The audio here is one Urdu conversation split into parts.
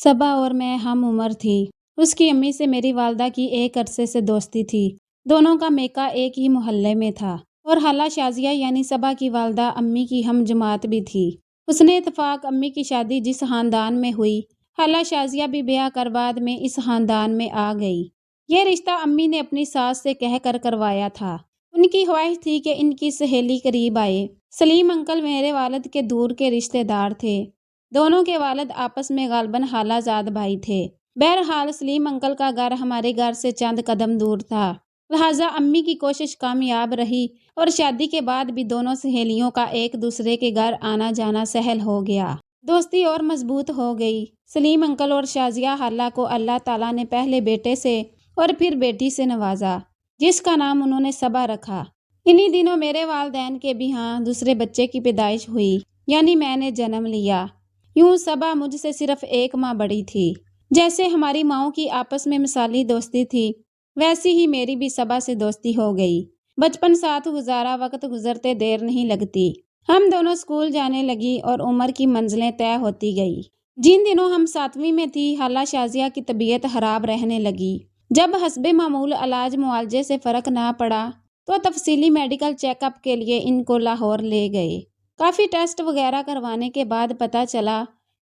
صبا اور میں ہم عمر تھی۔ اس کی امی سے میری والدہ کی ایک عرصے سے دوستی تھی۔ دونوں کا میکہ ایک ہی محلے میں تھا اور خالہ شازیہ یعنی صبا کی والدہ امی کی ہم جماعت بھی تھی۔ حسن اتفاق امی کی شادی جس خاندان میں ہوئی، خالہ شازیہ بھی بیاہ کر بعد میں اس خاندان میں آ گئی۔ یہ رشتہ امی نے اپنی ساس سے کہہ کر کروایا تھا۔ ان کی خواہش تھی کہ ان کی سہیلی قریب آئے۔ سلیم انکل میرے والد کے دور کے رشتے دار تھے۔ دونوں کے والد آپس میں غالباً خالہ زاد بھائی تھے۔ بہرحال سلیم انکل کا گھر ہمارے گھر سے چند قدم دور تھا، لہٰذا امی کی کوشش کامیاب رہی اور شادی کے بعد بھی دونوں سہیلیوں کا ایک دوسرے کے گھر آنا جانا سہل ہو گیا۔ دوستی اور مضبوط ہو گئی۔ سلیم انکل اور شازیہ خالہ کو اللہ تعالیٰ نے پہلے بیٹے سے اور پھر بیٹی سے نوازا، جس کا نام انہوں نے صبا رکھا۔ انہی دنوں میرے والدین کے بھی دوسرے بچے کی پیدائش ہوئی، یعنی میں نے جنم لیا۔ یوں صبا مجھ سے صرف ایک ماہ بڑی تھی۔ جیسے ہماری ماؤں کی آپس میں مثالی دوستی تھی، ویسی ہی میری بھی صبا سے دوستی ہو گئی۔ بچپن ساتھ گزارا، وقت گزرتے دیر نہیں لگتی۔ ہم دونوں اسکول جانے لگی اور عمر کی منزلیں طے ہوتی گئی۔ جن دنوں ہم 7ویں میں تھی، خالہ شازیہ کی طبیعت خراب رہنے لگی۔ جب حسب معمول علاج معالجے سے فرق نہ پڑا تو تفصیلی میڈیکل چیک اپ کے لیے ان کو لاہور لے گئے۔ کافی ٹیسٹ وغیرہ کروانے کے بعد پتہ چلا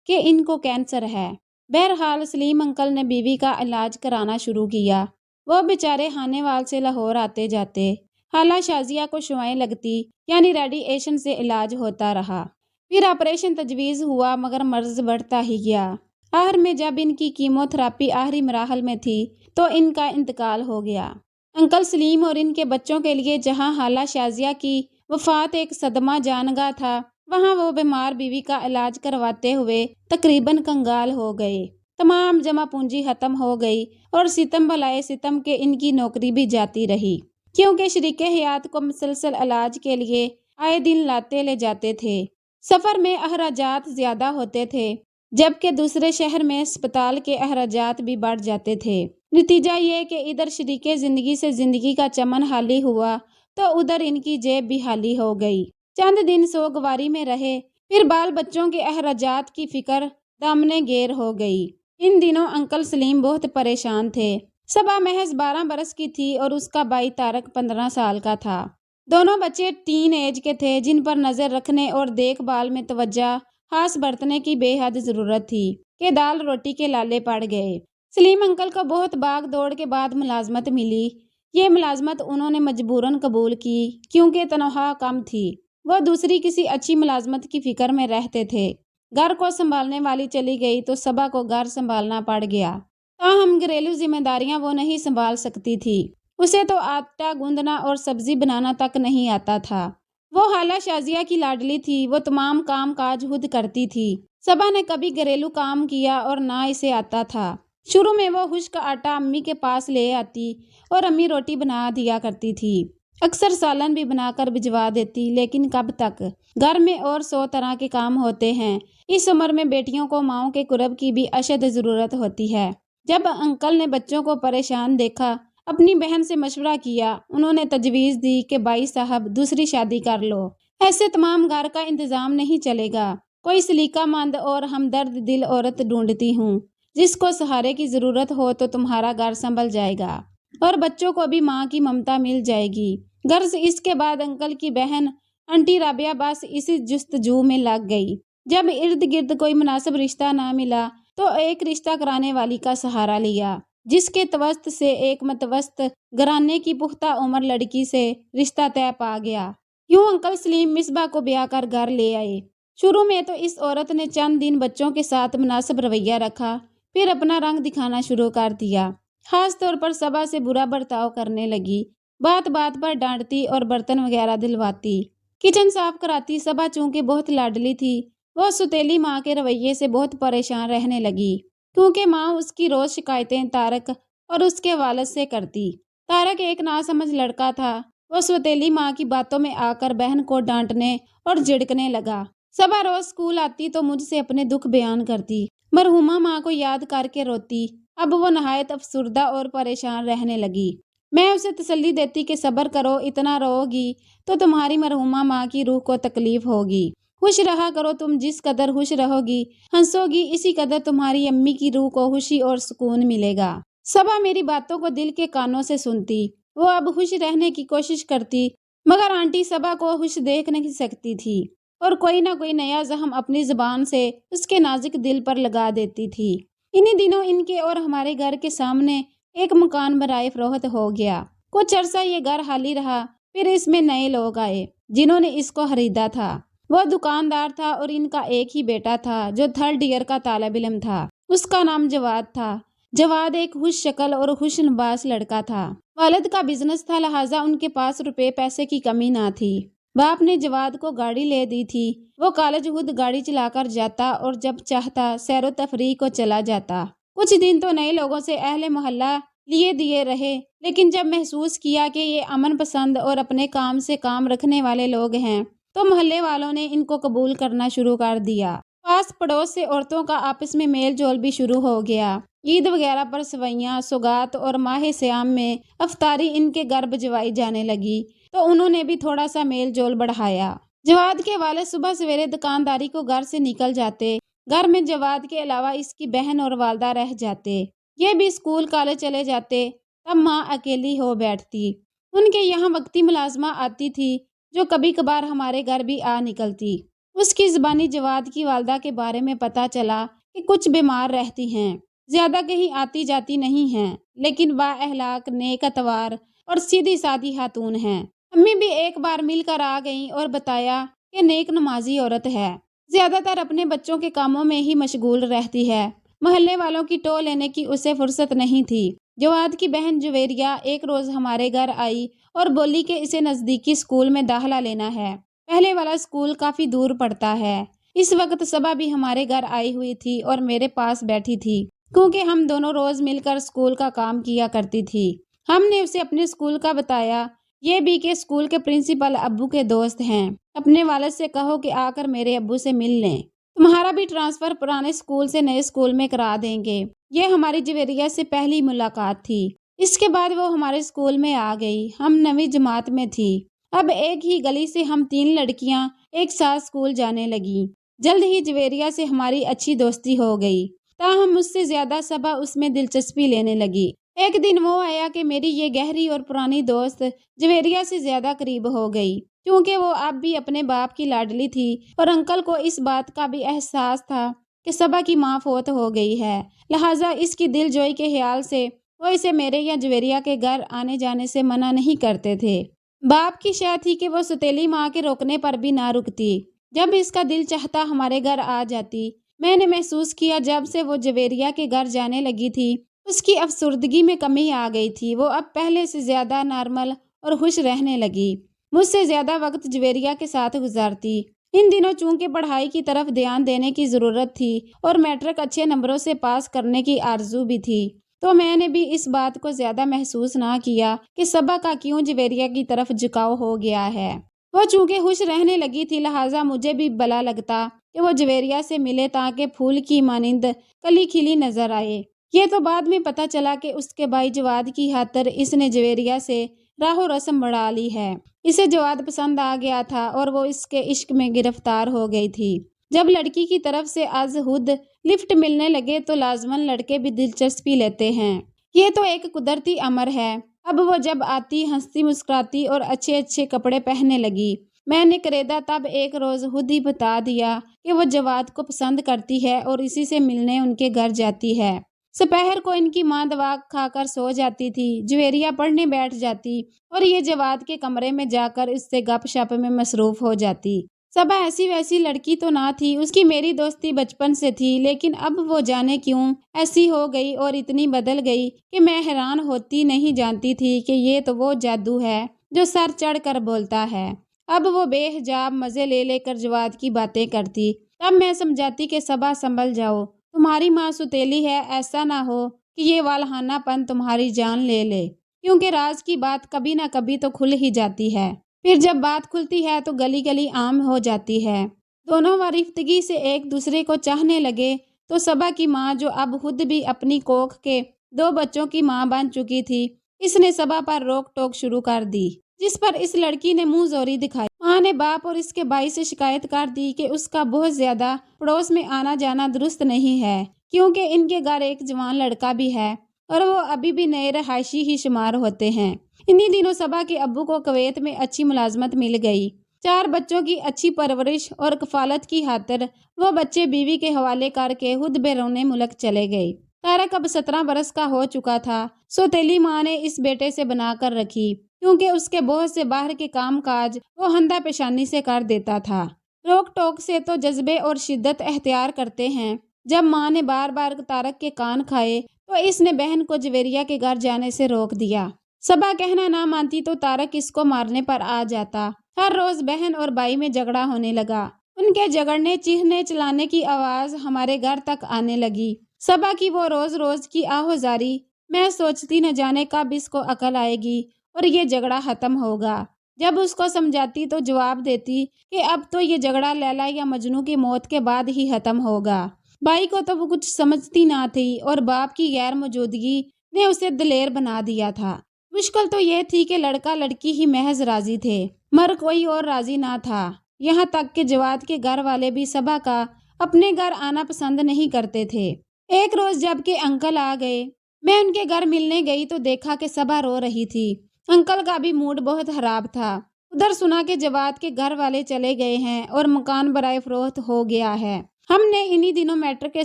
کہ ان کو کینسر ہے۔ بہرحال سلیم انکل نے بیوی کا علاج کرانا شروع کیا۔ وہ بیچارے خانے وال سے لاہور آتے جاتے۔ خالہ شازیہ کو شعاعیں لگتی، یعنی ریڈی ایشن سے علاج ہوتا رہا۔ پھر آپریشن تجویز ہوا، مگر مرض بڑھتا ہی گیا۔ آخر میں جب ان کی کیمو تھراپی آخری مراحل میں تھی تو ان کا انتقال ہو گیا۔ انکل سلیم اور ان کے بچوں کے لیے جہاں خالہ شازیہ کی وفات ایک صدمہ جانگا تھا، وہاں وہ بیمار بیوی کا علاج کرواتے ہوئے تقریباً کنگال ہو گئے۔ تمام جمع پونجی ختم ہو گئی اور ستم بلائے ستم کے ان کی نوکری بھی جاتی رہی، کیونکہ شریک حیات کو مسلسل علاج کے لیے آئے دن لاتے لے جاتے تھے۔ سفر میں اخراجات زیادہ ہوتے تھے، جبکہ دوسرے شہر میں اسپتال کے اخراجات بھی بڑھ جاتے تھے۔ نتیجہ یہ کہ ادھر شریک زندگی سے زندگی کا چمن خالی ہوا تو ادھر ان کی جیب بھی خالی ہو گئی۔ چند دن سوگواری میں رہے، پھر بال بچوں کے اخراجات کی فکر دامنے گیر ہو گئی۔ ان دنوں انکل سلیم بہت پریشان تھے۔ صبا محض 12 برس کی تھی اور اس کا بھائی طارق 15 سال کا تھا۔ دونوں بچے ٹین ایج کے تھے، جن پر نظر رکھنے اور دیکھ بھال میں توجہ خاص برتنے کی بے حد ضرورت تھی کہ دال روٹی کے لالے پڑ گئے۔ سلیم انکل کو بہت بھاگ دوڑ کے بعد ملازمت ملی۔ یہ ملازمت انہوں نے مجبوراً قبول کی، کیونکہ تنخواہ کم تھی۔ وہ دوسری کسی اچھی ملازمت کی فکر میں رہتے تھے۔ گھر کو سنبھالنے والی چلی گئی تو صبا کو گھر سنبھالنا پڑ گیا۔ تاہم گھریلو ذمہ داریاں وہ نہیں سنبھال سکتی تھی۔ اسے تو آٹا گوندنا اور سبزی بنانا تک نہیں آتا تھا۔ وہ خالہ شازیہ کی لاڈلی تھی، وہ تمام کام کاج خود کرتی تھی۔ صبا نے کبھی گھریلو کام کیا اور نہ اسے آتا تھا۔ شروع میں وہ خشک آٹا امی کے پاس لے آتی اور امی روٹی بنا دیا کرتی تھی۔ اکثر سالن بھی بنا کر بھجوا دیتی، لیکن کب تک؟ گھر میں اور 100 طرح کے کام ہوتے ہیں۔ اس عمر میں بیٹیوں کو ماؤں کے قرب کی بھی اشد ضرورت ہوتی ہے۔ جب انکل نے بچوں کو پریشان دیکھا، اپنی بہن سے مشورہ کیا۔ انہوں نے تجویز دی کہ بھائی صاحب دوسری شادی کر لو، ایسے تمام گھر کا انتظام نہیں چلے گا۔ کوئی سلیقہ مند اور ہمدرد دل عورت ڈھونڈتی ہوں، جس کو سہارے کی ضرورت ہو تو تمہارا گھر سنبھل جائے گا اور بچوں کو بھی ماں کی ممتا مل جائے گی۔ غرض اس کے بعد انکل کی بہن انٹی رابعہ بس اسی جستجو میں لگ گئی۔ جب ارد گرد کوئی مناسب رشتہ نہ ملا تو ایک رشتہ کرانے والی کا سہارا لیا، جس کے توسط سے ایک متوسط گھرانے کی پختہ عمر لڑکی سے رشتہ طے پا گیا۔ یوں انکل سلیم مصباح کو بیاہ کر گھر لے آئے۔ شروع میں تو اس عورت نے چند دن بچوں کے ساتھ مناسب رویہ رکھا، پھر اپنا رنگ دکھانا شروع کر دیا۔ خاص طور پر صبا سے برا برتاؤ کرنے لگی، بات بات پر ڈانٹتی اور برتن وغیرہ دلواتی، کچن صاف کراتی۔ صبا چونکہ بہت لاڈلی تھی، وہ سوتیلی ماں کے رویے سے بہت پریشان رہنے لگی، کیونکہ ماں اس کی روز شکایتیں طارق اور اس کے والد سے کرتی۔ طارق ایک ناسمجھ لڑکا تھا، وہ سوتیلی ماں کی باتوں میں آ کر بہن کو ڈانٹنے اور جھڑکنے لگا۔ صبا روز اسکول آتی تو مجھ سے اپنے دکھ بیان کرتی، مرحومہ ماں کو یاد کر کے روتی۔ اب وہ نہایت افسردہ اور پریشان رہنے لگی۔ میں اسے تسلی دیتی کہ صبر کرو، اتنا رو گی تو تمہاری مرحومہ ماں کی روح کو تکلیف ہوگی۔ خوش رہا کرو تم، جس قدر خوش رہو گی ہنسو گی اسی قدر تمہاری امی کی روح کو خوشی اور سکون ملے گا۔ صبا میری باتوں کو دل کے کانوں سے سنتی، وہ اب خوش رہنے کی کوشش کرتی، مگر آنٹی صبا کو خوش دیکھ نہیں سکتی تھی اور کوئی نہ کوئی نیا زخم اپنی زبان سے اس کے نازک دل پر لگا دیتی تھی۔ انہی دنوں ان کے اور ہمارے گھر کے سامنے ایک مکان برائے فروخت ہو گیا۔ کچھ عرصہ یہ گھر خالی رہا، پھر اس میں نئے لوگ آئے جنہوں نے اس کو خریدا تھا۔ وہ دکاندار تھا اور ان کا ایک ہی بیٹا تھا جو 3rd ایئر کا طالب علم تھا۔ اس کا نام جواد تھا۔ جواد ایک خوش شکل اور خوش نباس لڑکا تھا۔ والد کا بزنس تھا، لہٰذا ان کے پاس روپے پیسے کی کمی نہ تھی۔ باپ نے جواد کو گاڑی لے دی تھی، وہ کالج خود گاڑی چلا کر جاتا اور جب چاہتا سیر و تفریح کو چلا جاتا۔ کچھ دن تو نئے لوگوں سے اہل محلہ لیے دیے رہے، لیکن جب محسوس کیا کہ یہ امن پسند اور اپنے کام سے کام رکھنے والے لوگ ہیں تو محلے والوں نے ان کو قبول کرنا شروع کر دیا۔ پاس پڑوس سے عورتوں کا آپس میں میل جول بھی شروع ہو گیا۔ عید وغیرہ پر سوئیاں، سوغات اور ماہ سیام میں افطاری ان کے گھر بھجوائی جانے لگی تو انہوں نے بھی تھوڑا سا میل جول بڑھایا۔ جواد کے والد صبح سویرے دکانداری کو گھر سے نکل جاتے، گھر میں جواد کے علاوہ اس کی بہن اور والدہ رہ جاتے، یہ بھی اسکول کالج چلے جاتے، تب ماں اکیلی ہو بیٹھتی۔ ان کے یہاں وقتی ملازمہ آتی تھی جو کبھی کبھار ہمارے گھر بھی آ نکلتی۔ اس کی زبانی جواد کی والدہ کے بارے میں پتہ چلا کہ کچھ بیمار رہتی ہیں، زیادہ کہیں آتی جاتی نہیں ہیں، لیکن با اخلاق، نیک اتوار اور سیدھی سادی خاتون ہیں۔ امی بھی ایک بار مل کر آ گئیں اور بتایا کہ نیک نمازی عورت ہے، زیادہ تر اپنے بچوں کے کاموں میں ہی مشغول رہتی ہے، محلے والوں کی ٹو لینے کی اسے فرصت نہیں تھی۔ جواد کی بہن جویریہ ایک روز ہمارے گھر آئی اور بولی کہ اسے نزدیکی اسکول میں داخلہ لینا ہے، پہلے والا اسکول کافی دور پڑتا ہے۔ اس وقت صبا بھی ہمارے گھر آئی ہوئی تھی اور میرے پاس بیٹھی تھی، کیونکہ ہم دونوں روز مل کر اسکول کا کام کیا کرتی تھی۔ ہم نے اسے اپنے اسکول کا بتایا، یہ بھی کہ اسکول کے پرنسپل ابو کے دوست ہیں، اپنے والد سے کہو کہ آ کر میرے ابو سے مل لیں، تمہارا بھی ٹرانسفر پرانے اسکول سے نئے اسکول میں کرا دیں گے۔ یہ ہماری جویریہ سے پہلی ملاقات تھی۔ اس کے بعد وہ ہمارے اسکول میں آ گئی، ہم 9ویں جماعت میں تھی۔ اب ایک ہی گلی سے ہم 3 لڑکیاں ایک ساتھ اسکول جانے لگیں۔ جلد ہی جویریہ سے ہماری اچھی دوستی ہو گئی، تاہم مجھ سے زیادہ صبا اس میں دلچسپی لینے لگی۔ ایک دن وہ آیا کہ میری یہ گہری اور پرانی دوست جویریہ سے زیادہ قریب ہو گئی، کیونکہ وہ اب بھی اپنے باپ کی لاڈلی تھی اور انکل کو اس بات کا بھی احساس تھا کہ صبا کی ماں فوت ہو گئی ہے، لہٰذا اس کی دل جوئی کے خیال سے وہ اسے میرے یا جویریہ کے گھر آنے جانے سے منع نہیں کرتے تھے۔ باپ کی شے تھی کہ وہ ستیلی ماں کے روکنے پر بھی نہ رکتی، جب اس کا دل چاہتا ہمارے گھر آ جاتی۔ میں نے محسوس کیا جب سے وہ جویریہ کے گھر جانے لگی تھی اس کی افسردگی میں کمی آ گئی تھی، وہ اب پہلے سے زیادہ نارمل اور خوش رہنے لگی، مجھ سے زیادہ وقت جویریہ کے ساتھ گزارتی۔ ان دنوں چونکہ پڑھائی کی طرف دھیان دینے کی ضرورت تھی اور میٹرک اچھے نمبروں سے پاس کرنے کی آرزو بھی تھی، تو میں نے بھی اس بات کو زیادہ محسوس نہ کیا کہ صبا کا کیوں جویریہ کی طرف جھکاؤ ہو گیا ہے۔ وہ چونکہ خوش رہنے لگی تھی، لہٰذا مجھے بھی بھلا لگتا کہ وہ جویریہ سے ملے تاکہ پھول کی مانند کلی کھلی نظر آئے۔ یہ تو بعد میں پتہ چلا کہ اس کے بھائی جواد کی خاطر اس نے جویریہ سے راہ و رسم بڑھا لی ہے۔ اسے جواد پسند آ گیا تھا اور وہ اس کے عشق میں گرفتار ہو گئی تھی۔ جب لڑکی کی طرف سے از خود لفٹ ملنے لگے تو لازماً لڑکے بھی دلچسپی لیتے ہیں، یہ تو ایک قدرتی امر ہے۔ اب وہ جب آتی ہنستی مسکراتی اور اچھے اچھے کپڑے پہننے لگی۔ میں نے قریدا تب ایک روز خود ہی بتا دیا کہ وہ جواد کو پسند کرتی ہے اور اسی سے ملنے ان کے گھر جاتی ہے۔ سپہر کو ان کی ماں دوا کھا کر سو جاتی تھی، جویریہ پڑھنے بیٹھ جاتی اور یہ جواد کے کمرے میں جا کر اس سے گپ شپ میں مصروف ہو جاتی۔ صبا ایسی ویسی لڑکی تو نہ تھی، اس کی میری دوستی بچپن سے تھی، لیکن اب وہ جانے کیوں ایسی ہو گئی اور اتنی بدل گئی کہ میں حیران ہوتی، نہیں جانتی تھی کہ یہ تو وہ جادو ہے جو سر چڑھ کر بولتا ہے۔ اب وہ بے حجاب مزے لے لے کر جواد کی باتیں کرتی، تب میں سمجھاتی کہ صبا سنبھل جاؤ، تمہاری ماں ستیلی ہے، ایسا نہ ہو کہ یہ والہانہ پن تمہاری جان لے لے، کیونکہ راز کی بات کبھی نہ کبھی تو کھل ہی جاتی ہے، پھر جب بات کھلتی ہے تو گلی گلی عام ہو جاتی ہے۔ دونوں وارفتگی سے ایک دوسرے کو چاہنے لگے تو صبا کی ماں، جو اب خود بھی اپنی کوکھ کے 2 بچوں کی ماں بن چکی تھی، اس نے صبا پر روک ٹوک شروع کر دی۔ جس پر اس لڑکی نے منہ زوری دکھائی۔ ماں نے باپ اور اس کے بھائی سے شکایت کر دی کہ اس کا بہت زیادہ پڑوس میں آنا جانا درست نہیں ہے، کیونکہ ان کے گھر ایک جوان لڑکا بھی ہے اور وہ ابھی بھی نئے رہائشی ہی شمار ہوتے ہیں۔ انہی دنوں صبا کے ابو کو کویت میں اچھی ملازمت مل گئی۔ 4 بچوں کی اچھی پرورش اور کفالت کی خاطر وہ بچے بیوی کے حوالے کر کے خود بیرون ملک چلے گئے۔ طارق اب 17 برس کا ہو چکا تھا۔ سوتیلی ماں نے اس بیٹے سے بنا کر رکھی، کیونکہ اس کے بہت سے باہر کے کام کاج وہ ہندا پیشانی سے کر دیتا تھا۔ روک ٹوک سے تو جذبے اور شدت اختیار کرتے ہیں۔ جب ماں نے بار بار طارق کے کان کھائے تو اس نے بہن کو جویریہ کے گھر جانے سے روک دیا۔ صبا کہنا نہ مانتی تو طارق اس کو مارنے پر آ جاتا۔ ہر روز بہن اور بھائی میں جھگڑا ہونے لگا۔ ان کے جھگڑنے چیخنے چلانے کی آواز ہمارے گھر تک آنے لگی۔ صبا کی وہ روز روز کی آہوزاری، میں سوچتی نہ جانے کب اس کو عقل آئے گی اور یہ جھگڑا ختم ہوگا۔ جب اس کو سمجھاتی تو جواب دیتی کہ اب تو یہ جھگڑا لیلا یا مجنوں کی موت کے بعد ہی ختم ہوگا۔ بھائی کو تو وہ کچھ سمجھتی نہ تھی اور باپ کی غیر موجودگی نے اسے دلیر بنا دیا تھا۔ مشکل تو یہ تھی کہ لڑکا لڑکی ہی محض راضی تھے، مر کوئی اور راضی نہ تھا۔ یہاں تک کہ جواد کے گھر والے بھی صبا کا اپنے گھر آنا پسند نہیں کرتے تھے۔ ایک روز جب کہ انکل آ گئے، میں ان کے گھر ملنے گئی تو دیکھا کہ صبا رو رہی تھی۔ انکل کا بھی موڈ بہت خراب تھا۔ ادھر سنا کہ جواد کے گھر والے چلے گئے ہیں اور مکان برائے فروخت ہو گیا ہے۔ ہم نے انہی دنوں میٹرک کے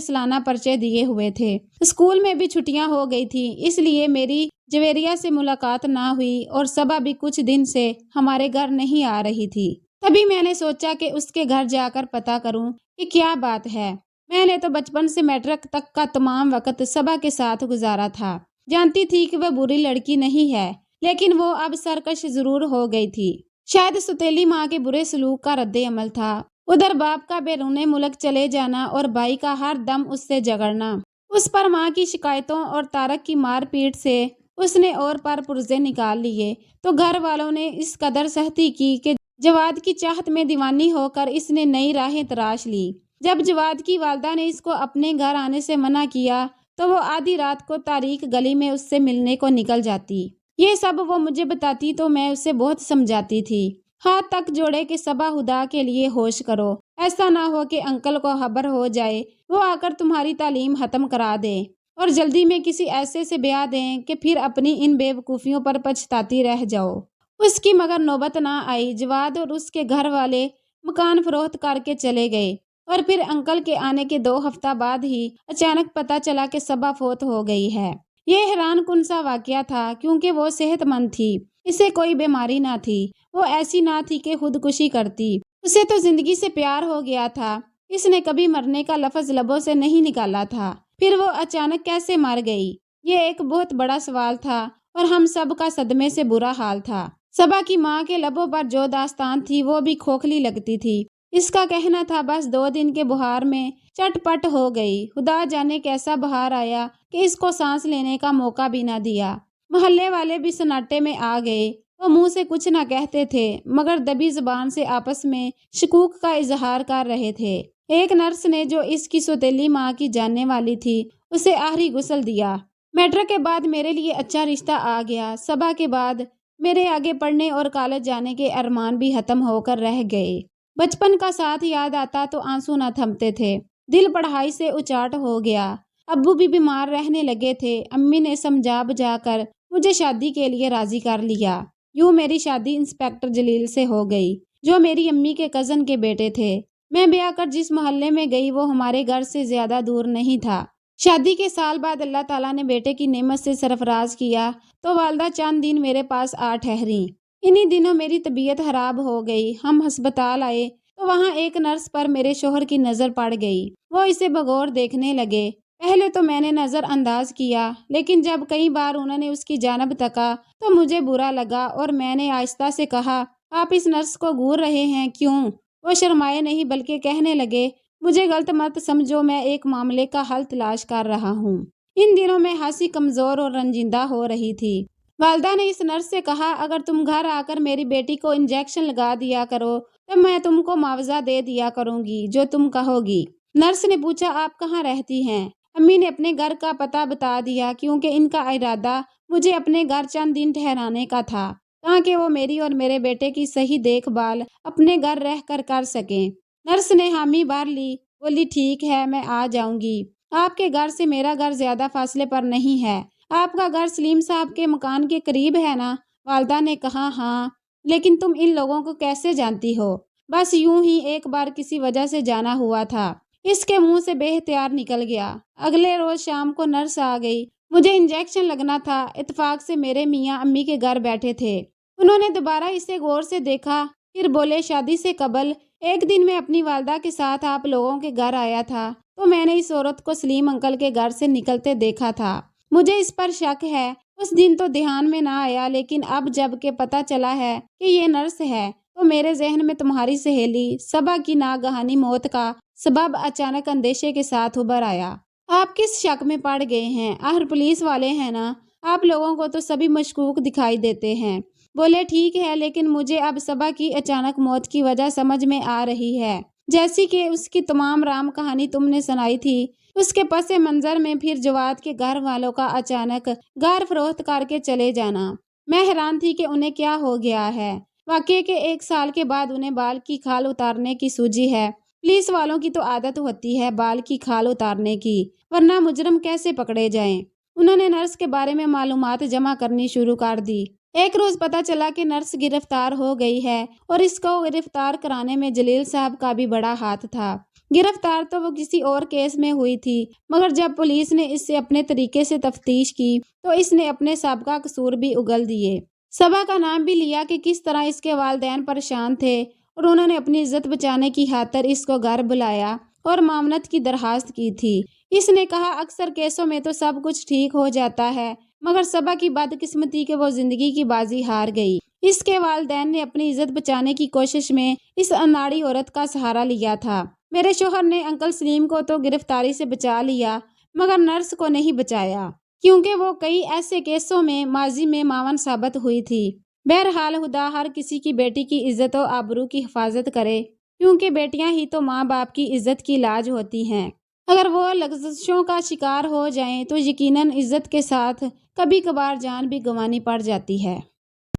سالانہ پرچے دیے ہوئے تھے۔ اسکول میں بھی چھٹیاں ہو گئی تھی، اس لیے میری جویریہ سے ملاقات نہ ہوئی اور صبا بھی کچھ دن سے ہمارے گھر نہیں آ رہی تھی۔ تبھی میں نے سوچا کہ اس کے گھر جا کر پتہ کروں کہ کیا بات ہے۔ میں نے تو بچپن سے میٹرک تک کا تمام وقت صبا کے ساتھ گزارا تھا۔ جانتی تھی کہ وہ بری لڑکی نہیں ہے، لیکن وہ اب سرکش ضرور ہو گئی تھی۔ شاید سوتیلی ماں کے برے سلوک کا رد عمل تھا۔ ادھر باپ کا بیرون ملک چلے جانا اور بھائی کا ہر دم اس سے جھگڑنا، اس پر ماں کی شکایتوں اور طارق کی مار پیٹ سے اس نے اور پر پرزے نکال لیے تو گھر والوں نے اس قدر سختی کی کہ جواد کی چاہت میں دیوانی ہو کر اس نے نئی راہیں تراش لی۔ جب جواد کی والدہ نے اس کو اپنے گھر آنے سے منع کیا تو وہ آدھی رات کو تاریک گلی میں اس سے ملنے کو نکل جاتی۔ یہ سب وہ مجھے بتاتی تو میں اسے بہت سمجھاتی تھی، ہاتھ تک جوڑے کہ صبا خدا کے لیے ہوش کرو، ایسا نہ ہو کہ انکل کو خبر ہو جائے، وہ آ کر تمہاری تعلیم ختم کرا دیں اور جلدی میں کسی ایسے سے بیاہ دیں کہ پھر اپنی ان بے وقوفیوں پر پچھتاتی رہ جاؤ۔ اس کی مگر نوبت نہ آئی۔ جواد اور اس کے گھر والے مکان فروخت کر کے چلے گئے اور پھر انکل کے آنے کے 2 ہفتہ بعد ہی اچانک پتہ چلا کہ صبا فوت ہو گئی ہے۔ یہ حیران کن سا واقعہ تھا، کیونکہ وہ صحت مند تھی، اسے کوئی بیماری نہ تھی، وہ ایسی نہ تھی کہ خودکشی کرتی، اسے تو زندگی سے پیار ہو گیا تھا، اس نے کبھی مرنے کا لفظ لبوں سے نہیں نکالا تھا، پھر وہ اچانک کیسے مر گئی؟ یہ ایک بہت بڑا سوال تھا اور ہم سب کا صدمے سے برا حال تھا۔ صبا کی ماں کے لبوں پر جو داستان تھی وہ بھی کھوکھلی لگتی تھی۔ اس کا کہنا تھا بس 2 دن کے بخار میں چٹ پٹ ہو گئی۔ خدا جانے کیسا بخار آیا کہ اس کو سانس لینے کا موقع بھی نہ دیا۔ محلے والے بھی سناٹے میں آ گئے۔ وہ منہ سے کچھ نہ کہتے تھے مگر دبی زبان سے آپس میں شکوک کا اظہار کر رہے تھے۔ ایک نرس نے جو اس کی سوتیلی ماں کی جاننے والی تھی اسے آخری غسل دیا۔ میٹرک کے بعد میرے لیے اچھا رشتہ آ گیا۔ صبا کے بعد میرے آگے پڑھنے اور کالج جانے کے ارمان بھی ختم ہو کر رہ گئے۔ بچپن کا ساتھ یاد آتا تو آنسو نہ تھمتے تھے۔ دل پڑھائی سے اچاٹ ہو گیا۔ ابو بھی بیمار رہنے لگے تھے۔ امی نے سمجھا بجھا کر مجھے شادی کے لیے راضی کر لیا۔ یوں میری شادی انسپکٹر جلیل سے ہو گئی، جو میری امی کے کزن کے بیٹے تھے۔ میں بیاہ کر جس محلے میں گئی وہ ہمارے گھر سے زیادہ دور نہیں تھا۔ شادی کے سال بعد اللہ تعالیٰ نے بیٹے کی نعمت سے سرفراز کیا تو والدہ چند دن میرے پاس آ ٹھہریں۔ انہی دنوں میری طبیعت خراب ہو گئی۔ ہم ہسپتال آئے تو وہاں ایک نرس پر میرے شوہر کی نظر پڑ گئی۔ وہ اسے بغور دیکھنے لگے۔ پہلے تو میں نے نظر انداز کیا، لیکن جب کئی بار انہوں نے اس کی جانب تکا تو مجھے برا لگا اور میں نے آہستہ سے کہا، آپ اس نرس کو گھور رہے ہیں کیوں؟ وہ شرمائے نہیں بلکہ کہنے لگے، مجھے غلط مت سمجھو، میں ایک معاملے کا حل تلاش کر رہا ہوں۔ ان دنوں میں خاصی کمزور اور رنجیدہ ہو رہی تھی۔ والدہ نے اس نرس سے کہا، اگر تم گھر آ کر میری بیٹی کو انجیکشن لگا دیا کرو تو میں تم کو معاوضہ دے دیا کروں گی جو تم کہو گی۔ نرس نے پوچھا، آپ کہاں رہتی ہیں؟ امی نے اپنے گھر کا پتہ بتا دیا، کیونکہ ان کا ارادہ مجھے اپنے گھر چند دن ٹھہرانے کا تھا۔ تاکہ وہ میری اور میرے بیٹے کی صحیح دیکھ بھال اپنے گھر رہ کر سکیں۔ نرس نے حامی بھر لی، بولی ٹھیک ہے میں آ جاؤں گی۔ آپ کے گھر سے میرا گھر زیادہ فاصلے پر نہیں ہے۔ آپ کا گھر سلیم صاحب کے مکان کے قریب ہے نا؟ والدہ نے کہا ہاں، لیکن تم ان لوگوں کو کیسے جانتی ہو؟ بس یوں ہی ایک بار کسی وجہ سے جانا ہوا تھا۔ اس کے منہ سے بے اختیار نکل گیا۔ اگلے روز شام کو نرس آ گئی۔ مجھے انجیکشن لگنا تھا۔ اتفاق سے میرے میاں امی کے گھر بیٹھے تھے۔ انہوں نے دوبارہ اسے غور سے دیکھا، پھر بولے شادی سے قبل ایک دن میں اپنی والدہ کے ساتھ آپ لوگوں کے گھر آیا تھا تو میں نے اس عورت کو سلیم انکل کے گھر سے نکلتے دیکھا تھا۔ مجھے اس پر شک ہے۔ اس دن تو دھیان میں نہ آیا، لیکن اب جب کہ پتہ چلا ہے کہ یہ نرس ہے تو میرے ذہن میں تمہاری سہیلی صبا کی ناگہانی موت کا سبب اچانک اندیشے کے ساتھ ابھر آیا۔ آپ کس شک میں پڑ گئے ہیں؟ آخر پولیس والے ہیں نا، آپ لوگوں کو تو سبھی مشکوک دکھائی دیتے ہیں۔ بولے ٹھیک ہے، لیکن مجھے اب صبا کی اچانک موت کی وجہ سمجھ میں آ رہی ہے، جیسی کہ اس کی تمام رام کہانی تم نے سنائی تھی۔ اس کے پس منظر میں پھر جواد کے گھر والوں کا اچانک گھر فروخت کر کے چلے جانا۔ میں حیران تھی کہ انہیں کیا ہو گیا ہے۔ واقعے کے 1 سال کے بعد انہیں بال کی کھال اتارنے کی سوجی ہے۔ پولیس والوں کی تو عادت ہوتی ہے بال کی کھال اتارنے کی، ورنہ مجرم کیسے پکڑے جائیں۔ انہوں نے نرس کے بارے میں معلومات جمع کرنی شروع کر دی۔ ایک روز پتہ چلا کہ نرس گرفتار ہو گئی ہے اور اس کو گرفتار کرانے میں جلیل صاحب کا بھی بڑا ہاتھ تھا۔ گرفتار تو وہ کسی اور کیس میں ہوئی تھی، مگر جب پولیس نے اس سے اپنے طریقے سے تفتیش کی تو اس نے اپنے سابقہ قصور بھی اگل دیے۔ صبا کا نام بھی لیا کہ کس طرح اس کے والدین پریشان تھے اور انہوں نے اپنی عزت بچانے کی خاطر اس کو گھر بلایا اور معاونت کی درخواست کی تھی۔ اس نے کہا اکثر کیسوں میں تو سب کچھ ٹھیک ہو جاتا ہے، مگر صبا کی بدقسمتی کہ وہ زندگی کی بازی ہار گئی۔ اس کے والدین نے اپنی عزت بچانے کی کوشش میں اس اناڑی عورت کا سہارا لیا تھا۔ میرے شوہر نے انکل سلیم کو تو گرفتاری سے بچا لیا، مگر نرس کو نہیں بچایا، کیونکہ وہ کئی ایسے کیسوں میں ماضی میں معاون ثابت ہوئی تھی۔ بہرحال خدا ہر کسی کی بیٹی کی عزت و آبرو کی حفاظت کرے، کیونکہ بیٹیاں ہی تو ماں باپ کی عزت کی لاج ہوتی ہیں۔ اگر وہ لغزشوں کا شکار ہو جائیں تو یقیناً عزت کے ساتھ کبھی کبھار جان بھی گنوانی پڑ جاتی ہے۔